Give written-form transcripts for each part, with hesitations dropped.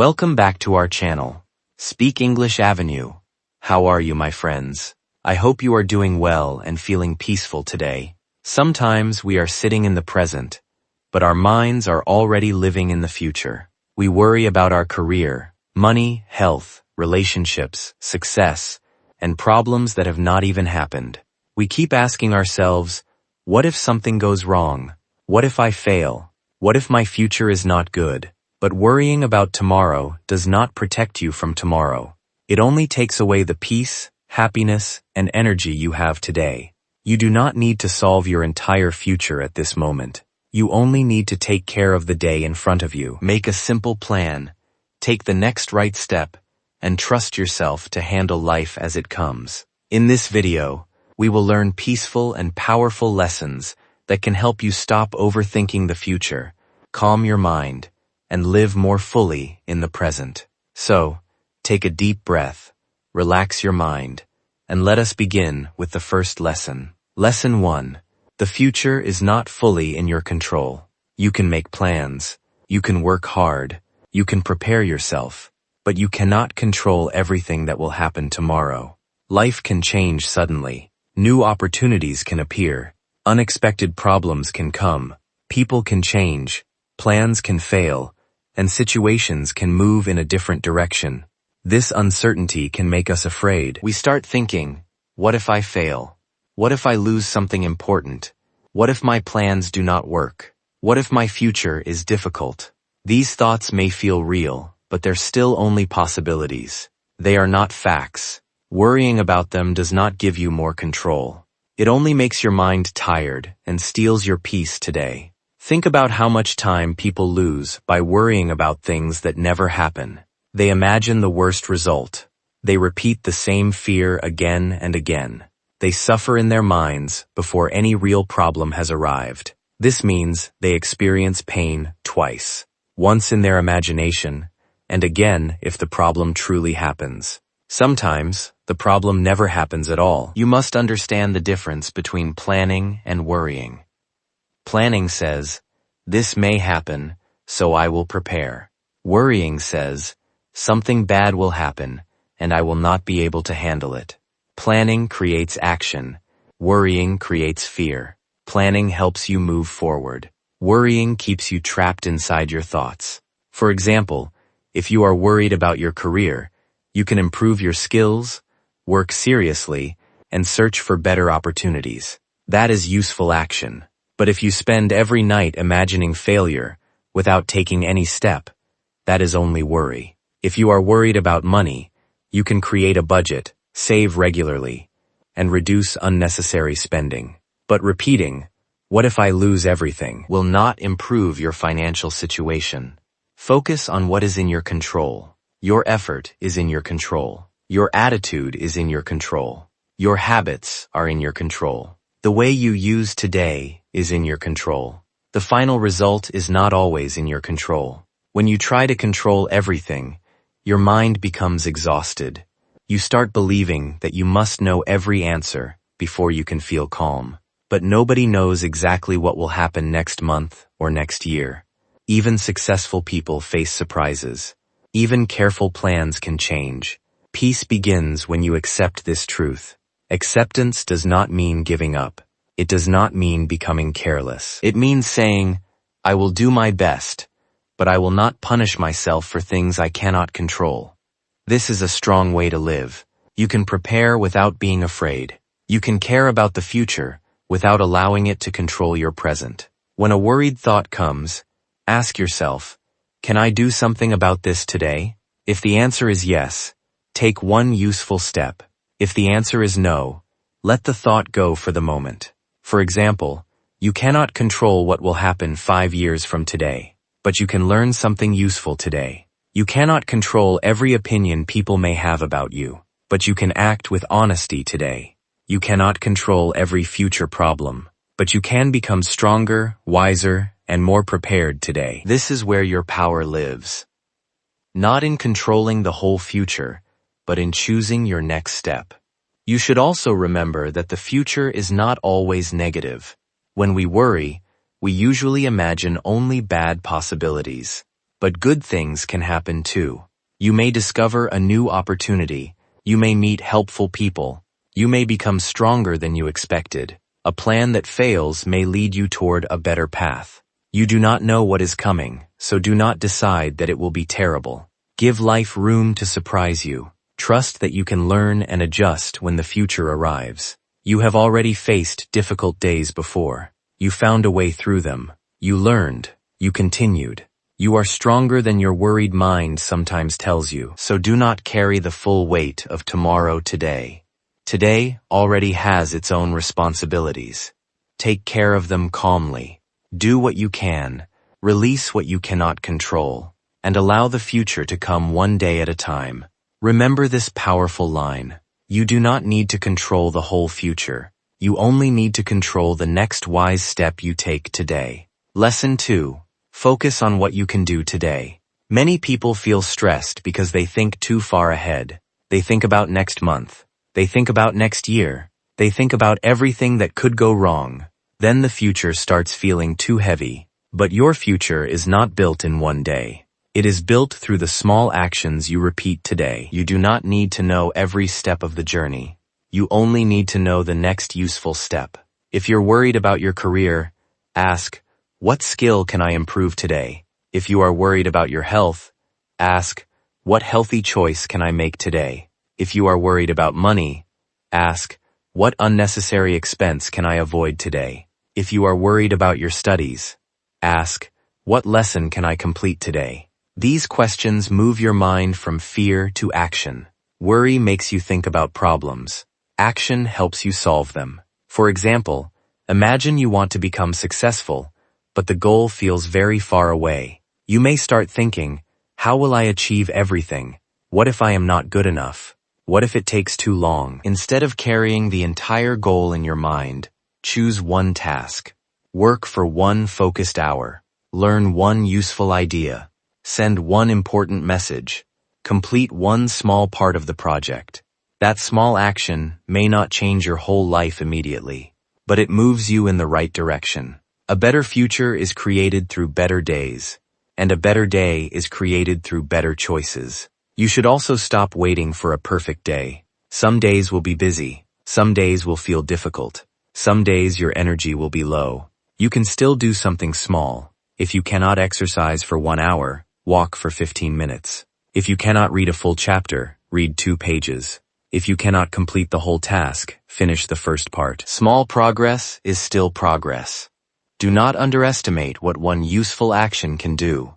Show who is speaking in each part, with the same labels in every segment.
Speaker 1: Welcome back to our channel, Speak English Avenue. How are you, my friends? I hope you are doing well and feeling peaceful today. Sometimes we are sitting in the present, but our minds are already living in the future. We worry about our career, money, health, relationships, success, and problems that have not even happened. We keep asking ourselves, what if something goes wrong? What if I fail? What if my future is not good? But worrying about tomorrow does not protect you from tomorrow. It only takes away the peace, happiness, and energy you have today. You do not need to solve your entire future at this moment. You only need to take care of the day in front of you. Make a simple plan, take the next right step, and trust yourself to handle life as it comes. In this video, we will learn peaceful and powerful lessons that can help you stop overthinking the future, calm your mind, and live more fully in the present. So, take a deep breath, relax your mind, and let us begin with the first lesson. Lesson 1. The future is not fully in your control. You can make plans, you can work hard, you can prepare yourself, but you cannot control everything that will happen tomorrow. Life can change suddenly. New opportunities can appear. Unexpected problems can come. People can change. Plans can fail. And situations can move in a different direction. This uncertainty can make us afraid. We start thinking, what if I fail? What if I lose something important? What if my plans do not work? What if my future is difficult? These thoughts may feel real, but they're still only possibilities. They are not facts. Worrying about them does not give you more control. It only makes your mind tired and steals your peace today. Think about how much time people lose by worrying about things that never happen. They imagine the worst result. They repeat the same fear again and again. They suffer in their minds before any real problem has arrived. This means they experience pain twice. Once in their imagination, and again if the problem truly happens. Sometimes, the problem never happens at all. You must understand the difference between planning and worrying. Planning says, this may happen, so I will prepare. Worrying says, something bad will happen, and I will not be able to handle it. Planning creates action. Worrying creates fear. Planning helps you move forward. Worrying keeps you trapped inside your thoughts. For example, if you are worried about your career, you can improve your skills, work seriously, and search for better opportunities. That is useful action. But if you spend every night imagining failure without taking any step, that is only worry. If you are worried about money, you can create a budget, save regularly, and reduce unnecessary spending. But repeating, what if I lose everything, will not improve your financial situation. Focus on what is in your control. Your effort is in your control. Your attitude is in your control. Your habits are in your control. The way you use today is in your control. The final result is not always in your control. When you try to control everything, your mind becomes exhausted. You start believing that you must know every answer before you can feel calm. But nobody knows exactly what will happen next month or next year. Even successful people face surprises. Even careful plans can change. Peace begins when you accept this truth. Acceptance does not mean giving up. It does not mean becoming careless. It means saying, I will do my best, but I will not punish myself for things I cannot control. This is a strong way to live. You can prepare without being afraid. You can care about the future without allowing it to control your present. When a worried thought comes, ask yourself, can I do something about this today? If the answer is yes, take one useful step. If the answer is no, let the thought go for the moment. For example, you cannot control what will happen 5 years from today, but you can learn something useful today. You cannot control every opinion people may have about you, but you can act with honesty today. You cannot control every future problem, but you can become stronger, wiser, and more prepared today. This is where your power lives. Not in controlling the whole future, but in choosing your next step. You should also remember that the future is not always negative. When we worry, we usually imagine only bad possibilities. But good things can happen too. You may discover a new opportunity. You may meet helpful people. You may become stronger than you expected. A plan that fails may lead you toward a better path. You do not know what is coming, so do not decide that it will be terrible. Give life room to surprise you. Trust that you can learn and adjust when the future arrives. You have already faced difficult days before. You found a way through them. You learned. You continued. You are stronger than your worried mind sometimes tells you, so do not carry the full weight of tomorrow today. Today already has its own responsibilities. Take care of them calmly. Do what you can, release what you cannot control, and allow the future to come one day at a time. Remember this powerful line. You do not need to control the whole future. You only need to control the next wise step you take today. Lesson 2. Focus on what you can do today. Many people feel stressed because they think too far ahead. They think about next month. They think about next year. They think about everything that could go wrong. Then the future starts feeling too heavy. But your future is not built in one day. It is built through the small actions you repeat today. You do not need to know every step of the journey. You only need to know the next useful step. If you're worried about your career, ask, what skill can I improve today? If you are worried about your health, ask, what healthy choice can I make today? If you are worried about money, ask, what unnecessary expense can I avoid today? If you are worried about your studies, ask, what lesson can I complete today? These questions move your mind from fear to action. Worry makes you think about problems. Action helps you solve them. For example, imagine you want to become successful, but the goal feels very far away. You may start thinking, how will I achieve everything? What if I am not good enough? What if it takes too long? Instead of carrying the entire goal in your mind, choose one task. Work for one focused hour. Learn one useful idea. Send one important message. Complete one small part of the project. That small action may not change your whole life immediately, but it moves you in the right direction. A better future is created through better days, and a better day is created through better choices. You should also stop waiting for a perfect day. Some days will be busy. Some days will feel difficult. Some days your energy will be low. You can still do something small. If you cannot exercise for 1 hour, walk for 15 minutes. If you cannot read a full chapter, read 2 pages. If you cannot complete the whole task, finish the first part. Small progress is still progress. Do not underestimate what one useful action can do.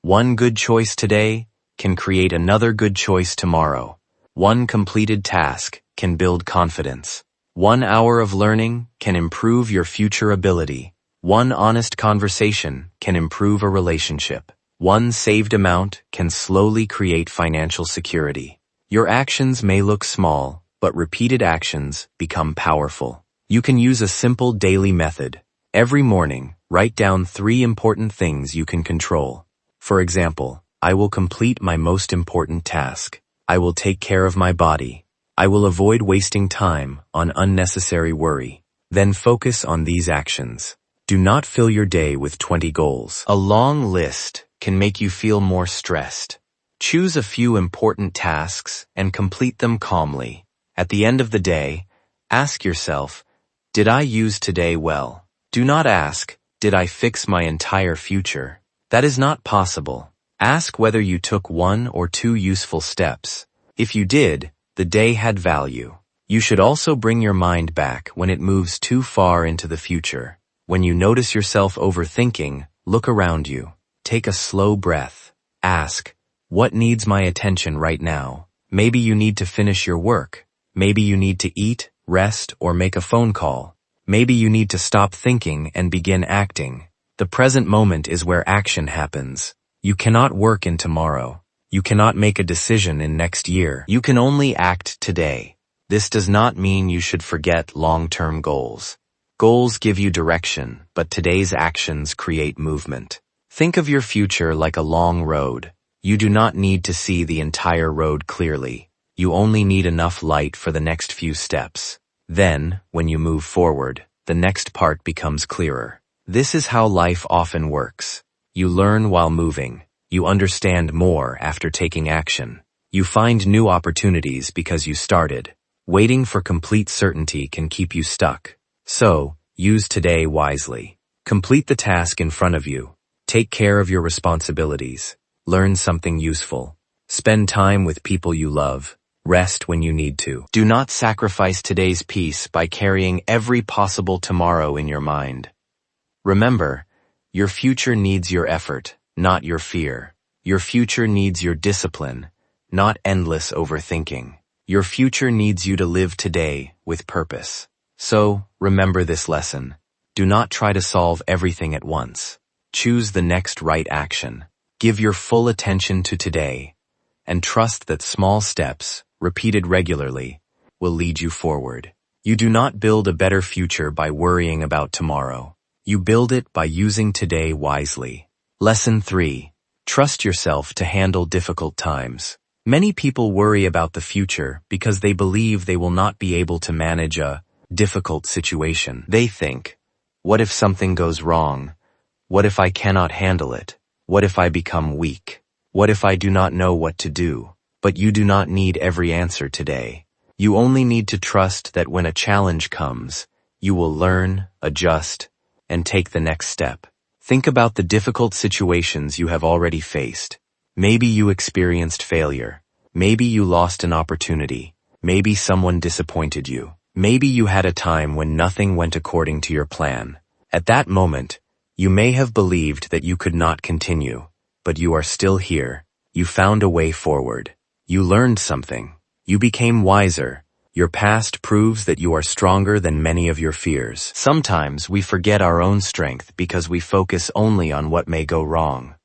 Speaker 1: One good choice today can create another good choice tomorrow. One completed task can build confidence. 1 hour of learning can improve your future ability. One honest conversation can improve a relationship. One saved amount can slowly create financial security. Your actions may look small, but repeated actions become powerful. You can use a simple daily method. Every morning, write down 3 important things you can control. For example, I will complete my most important task. I will take care of my body. I will avoid wasting time on unnecessary worry. Then focus on these actions. Do not fill your day with 20 goals. A long list can make you feel more stressed. Choose a few important tasks and complete them calmly. At the end of the day, ask yourself, did I use today well? Do not ask, did I fix my entire future? That is not possible. Ask whether you took 1 or 2 useful steps. If you did, the day had value. You should also bring your mind back when it moves too far into the future. When you notice yourself overthinking, look around you. Take a slow breath. Ask, what needs my attention right now? Maybe you need to finish your work. Maybe you need to eat, rest, or make a phone call. Maybe you need to stop thinking and begin acting. The present moment is where action happens. You cannot work in tomorrow. You cannot make a decision in next year. You can only act today. This does not mean you should forget long-term goals. Goals give you direction, but today's actions create movement. Think of your future like a long road. You do not need to see the entire road clearly. You only need enough light for the next few steps. Then, when you move forward, the next part becomes clearer. This is how life often works. You learn while moving. You understand more after taking action. You find new opportunities because you started. Waiting for complete certainty can keep you stuck. So, use today wisely. Complete the task in front of you. Take care of your responsibilities. Learn something useful. Spend time with people you love. Rest when you need to. Do not sacrifice today's peace by carrying every possible tomorrow in your mind. Remember, your future needs your effort, not your fear. Your future needs your discipline, not endless overthinking. Your future needs you to live today with purpose. So, remember this lesson. Do not try to solve everything at once. Choose the next right action. Give your full attention to today, and trust that small steps, repeated regularly, will lead you forward. You do not build a better future by worrying about tomorrow. You build it by using today wisely. Lesson 3. Trust yourself to handle difficult times. Many people worry about the future because they believe they will not be able to manage a difficult situation. They think, what if something goes wrong? What if I cannot handle it? What if I become weak? What if I do not know what to do? But you do not need every answer today. You only need to trust that when a challenge comes, you will learn, adjust, and take the next step. Think about the difficult situations you have already faced. Maybe you experienced failure. Maybe you lost an opportunity. Maybe someone disappointed you. Maybe you had a time when nothing went according to your plan. At that moment, you may have believed that you could not continue, but you are still here. You found a way forward. You learned something. You became wiser. Your past proves that you are stronger than many of your fears. Sometimes we forget our own strength because we focus only on what may go wrong.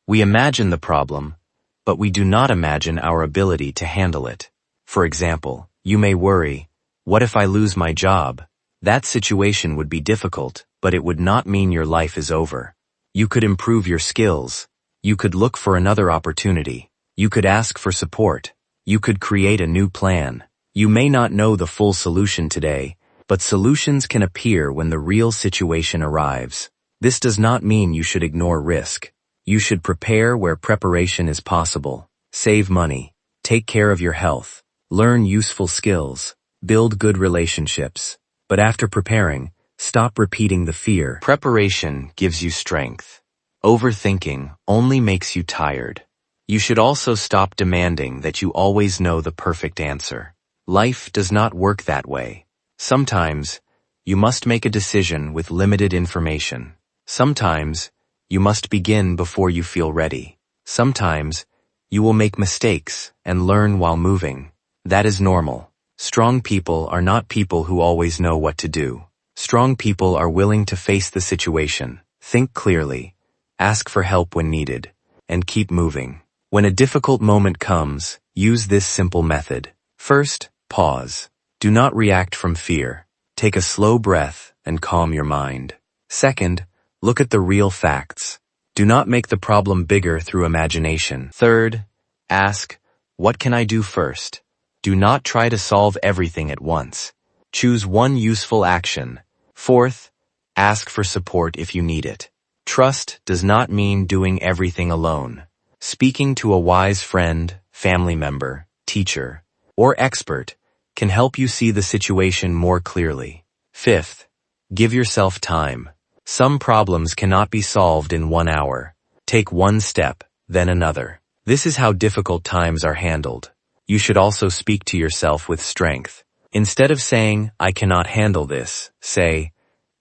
Speaker 1: We imagine the problem, but we do not imagine our ability to handle it. For example, you may worry, what if I lose my job? That situation would be difficult, but it would not mean your life is over. You could improve your skills. You could look for another opportunity. You could ask for support. You could create a new plan. You may not know the full solution today, but solutions can appear when the real situation arrives. This does not mean you should ignore risk. You should prepare where preparation is possible. Save money. Take care of your health. Learn useful skills. Build good relationships. But after preparing, stop repeating the fear. Preparation gives you strength. Overthinking only makes you tired. You should also stop demanding that you always know the perfect answer. Life does not work that way. Sometimes, you must make a decision with limited information. Sometimes, you must begin before you feel ready. Sometimes, you will make mistakes and learn while moving. That is normal. Strong people are not people who always know what to do. Strong people are willing to face the situation, think clearly, ask for help when needed, and keep moving. When a difficult moment comes, use this simple method. First, pause. Do not react from fear. Take a slow breath and calm your mind. Second, look at the real facts. Do not make the problem bigger through imagination. Third, ask, what can I do first? Do not try to solve everything at once. Choose one useful action. Fourth, ask for support if you need it. Trust does not mean doing everything alone. Speaking to a wise friend, family member, teacher, or expert can help you see the situation more clearly. Fifth, give yourself time. Some problems cannot be solved in 1 hour. Take one step, then another. This is how difficult times are handled. You should also speak to yourself with strength. Instead of saying, I cannot handle this, say,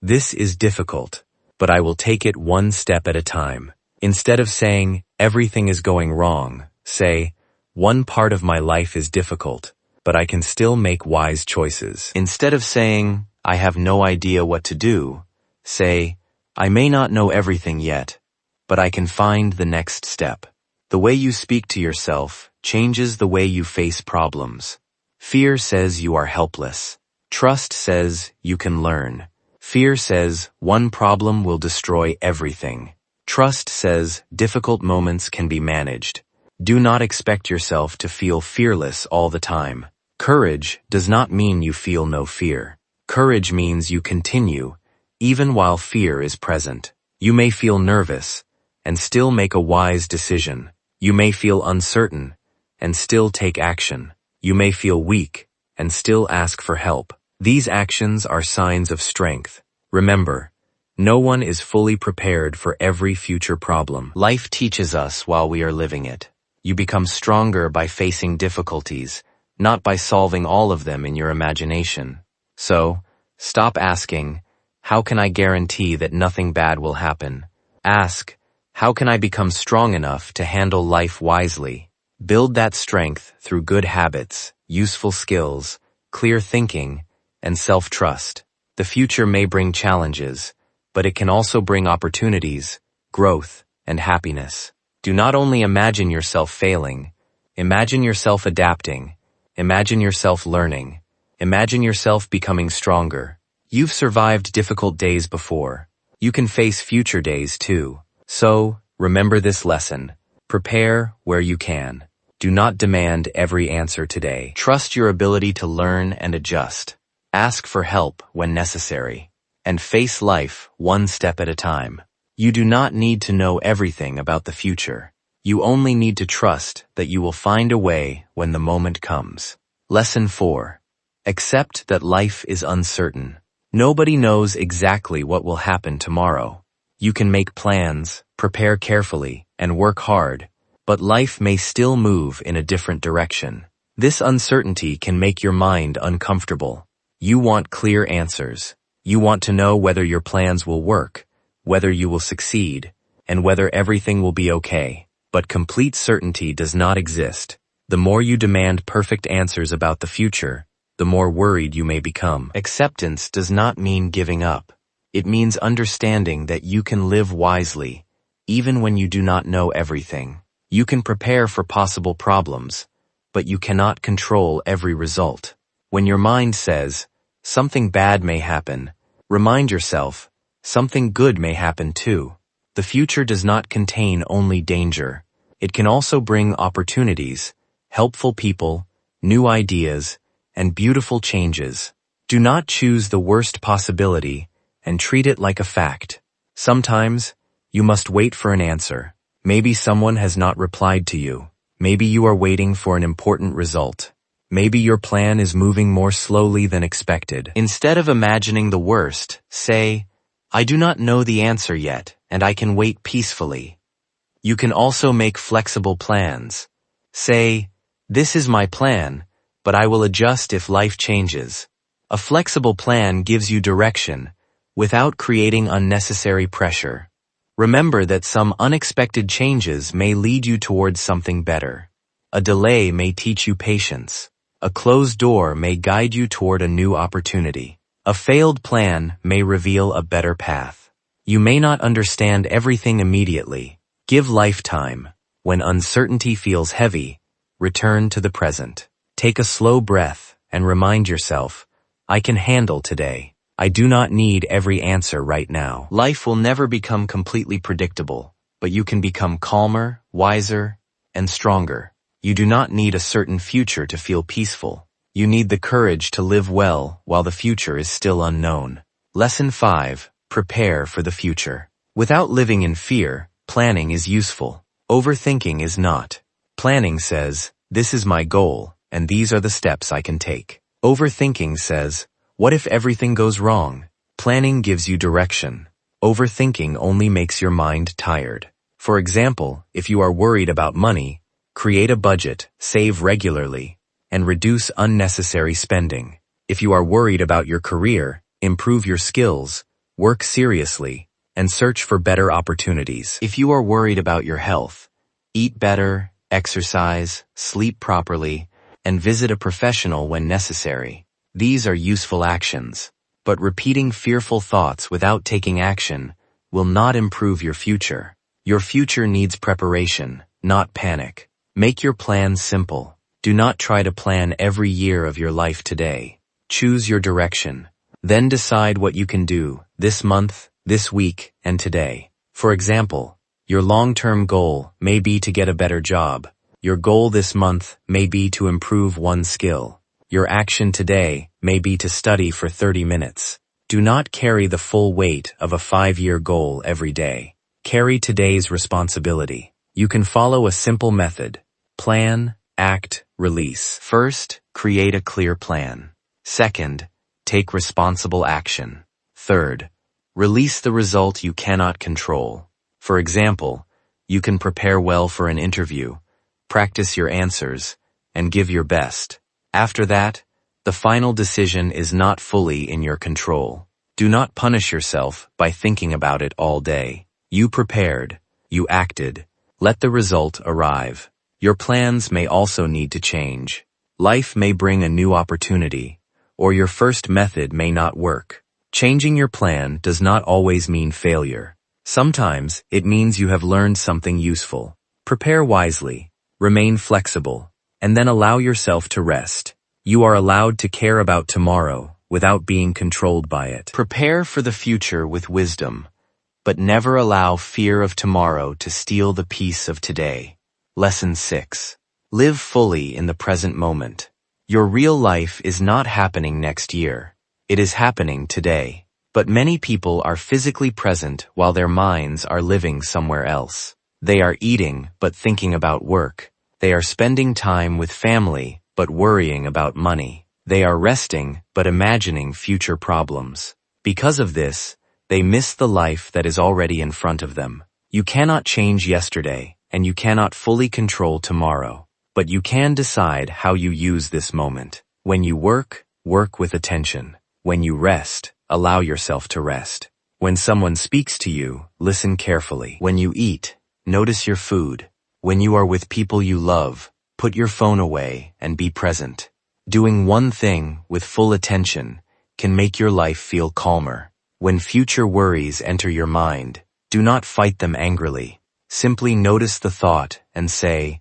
Speaker 1: this is difficult, but I will take it one step at a time. Instead of saying, everything is going wrong, say, one part of my life is difficult, but I can still make wise choices. Instead of saying, I have no idea what to do, say, I may not know everything yet, but I can find the next step. The way you speak to yourself changes the way you face problems. Fear says you are helpless. Trust says you can learn. Fear says one problem will destroy everything. Trust says difficult moments can be managed. Do not expect yourself to feel fearless all the time. Courage does not mean you feel no fear. Courage means you continue, even while fear is present. You may feel nervous, and still make a wise decision. You may feel uncertain and still take action. You may feel weak and still ask for help. These actions are signs of strength. Remember, no one is fully prepared for every future problem. Life teaches us while we are living it. You become stronger by facing difficulties, not by solving all of them in your imagination. So, stop asking, how can I guarantee that nothing bad will happen? Ask, how can I become strong enough to handle life wisely? Build that strength through good habits, useful skills, clear thinking, and self-trust. The future may bring challenges, but it can also bring opportunities, growth, and happiness. Do not only imagine yourself failing, imagine yourself adapting, imagine yourself learning, imagine yourself becoming stronger. You've survived difficult days before. You can face future days too. So, remember this lesson. Prepare where you can. Do not demand every answer today. Trust your ability to learn and adjust. Ask for help when necessary. And face life one step at a time. You do not need to know everything about the future. You only need to trust that you will find a way when the moment comes. Lesson 4. Accept that life is uncertain. Nobody knows exactly what will happen tomorrow. You can make plans, prepare carefully, and work hard, but life may still move in a different direction. This uncertainty can make your mind uncomfortable. You want clear answers. You want to know whether your plans will work, whether you will succeed, and whether everything will be okay. But complete certainty does not exist. The more you demand perfect answers about the future, the more worried you may become. Acceptance does not mean giving up. It means understanding that you can live wisely, even when you do not know everything. You can prepare for possible problems, but you cannot control every result. When your mind says, something bad may happen, remind yourself, something good may happen too. The future does not contain only danger. It can also bring opportunities, helpful people, new ideas, and beautiful changes. Do not choose the worst possibility and treat it like a fact. Sometimes, you must wait for an answer. Maybe someone has not replied to you. Maybe you are waiting for an important result. Maybe your plan is moving more slowly than expected. Instead of imagining the worst, say, I do not know the answer yet, and I can wait peacefully. You can also make flexible plans. Say, this is my plan, but I will adjust if life changes. A flexible plan gives you direction, without creating unnecessary pressure. Remember that some unexpected changes may lead you towards something better. A delay may teach you patience. A closed door may guide you toward a new opportunity. A failed plan may reveal a better path. You may not understand everything immediately. Give life time. When uncertainty feels heavy, return to the present. Take a slow breath and remind yourself, I can handle today. I do not need every answer right now. Life will never become completely predictable, but you can become calmer, wiser, and stronger. You do not need a certain future to feel peaceful. You need the courage to live well while the future is still unknown. Lesson 5. Prepare for the future. Without living in fear, planning is useful. Overthinking is not. Planning says, this is my goal, and these are the steps I can take. Overthinking says, what if everything goes wrong? Planning gives you direction. Overthinking only makes your mind tired. For example, if you are worried about money, create a budget, save regularly, and reduce unnecessary spending. If you are worried about your career, improve your skills, work seriously, and search for better opportunities. If you are worried about your health, eat better, exercise, sleep properly, and visit a professional when necessary. These are useful actions, but repeating fearful thoughts without taking action will not improve your future. Your future needs preparation, not panic. Make your plans simple. Do not try to plan every year of your life today. Choose your direction. Then decide what you can do this month, this week, and today. For example, your long-term goal may be to get a better job. Your goal this month may be to improve one skill. Your action today may be to study for 30 minutes. Do not carry the full weight of a 5-year goal every day. Carry today's responsibility. You can follow a simple method. Plan, act, release. First, create a clear plan. Second, take responsible action. Third, release the result you cannot control. For example, you can prepare well for an interview, practice your answers, and give your best. After that, the final decision is not fully in your control. Do not punish yourself by thinking about it all day. You prepared, you acted. Let the result arrive. Your plans may also need to change. Life may bring a new opportunity, or your first method may not work. Changing your plan does not always mean failure. Sometimes it means you have learned something useful. Prepare wisely, remain flexible, and then allow yourself to rest. You are allowed to care about tomorrow without being controlled by it. Prepare for the future with wisdom, but never allow fear of tomorrow to steal the peace of today. Lesson 6. Live fully in the present moment. Your real life is not happening next year. It is happening today. But many people are physically present while their minds are living somewhere else. They are eating but thinking about work. They are spending time with family but worrying about money. They are resting but imagining future problems. Because of this, they miss the life that is already in front of them. You cannot change yesterday, and you cannot fully control tomorrow. But you can decide how you use this moment. When you work, work with attention. When you rest, allow yourself to rest. When someone speaks to you, listen carefully. When you eat, notice your food. When you are with people you love, put your phone away and be present. Doing one thing with full attention can make your life feel calmer. When future worries enter your mind, do not fight them angrily. Simply notice the thought and say,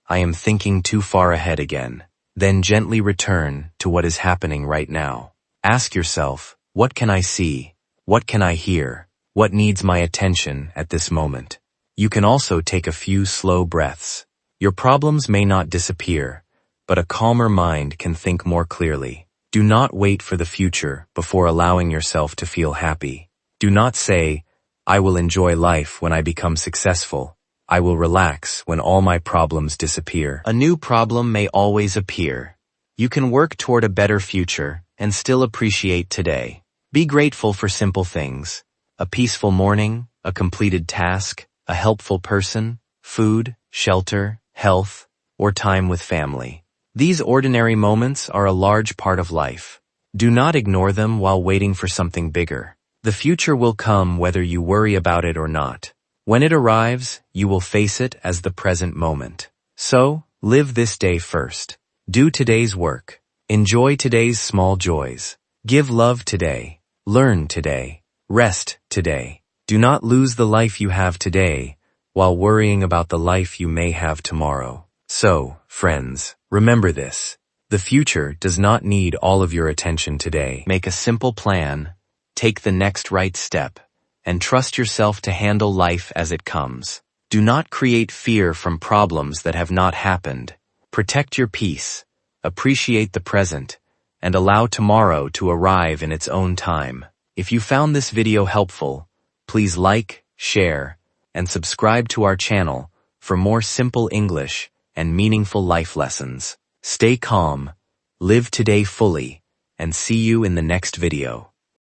Speaker 1: I am thinking too far ahead again. Then gently return to what is happening right now. Ask yourself, what can I see? What can I hear? What needs my attention at this moment? You can also take a few slow breaths. Your problems may not disappear, but a calmer mind can think more clearly. Do not wait for the future before allowing yourself to feel happy. Do not say, I will enjoy life when I become successful. I will relax when all my problems disappear. A new problem may always appear. You can work toward a better future and still appreciate today. Be grateful for simple things. A peaceful morning, a completed task, a helpful person, food, shelter, health, or time with family. These ordinary moments are a large part of life. Do not ignore them while waiting for something bigger. The future will come whether you worry about it or not. When it arrives, you will face it as the present moment. So, live this day first. Do today's work. Enjoy today's small joys. Give love today. Learn today. Rest today. Do not lose the life you have today while worrying about the life you may have tomorrow. So, friends, remember this. The future does not need all of your attention today. Make a simple plan, take the next right step, and trust yourself to handle life as it comes. Do not create fear from problems that have not happened. Protect your peace, appreciate the present, and allow tomorrow to arrive in its own time. If you found this video helpful, please like, share, and subscribe to our channel for more simple English and meaningful life lessons. Stay calm, live today fully, and see you in the next video.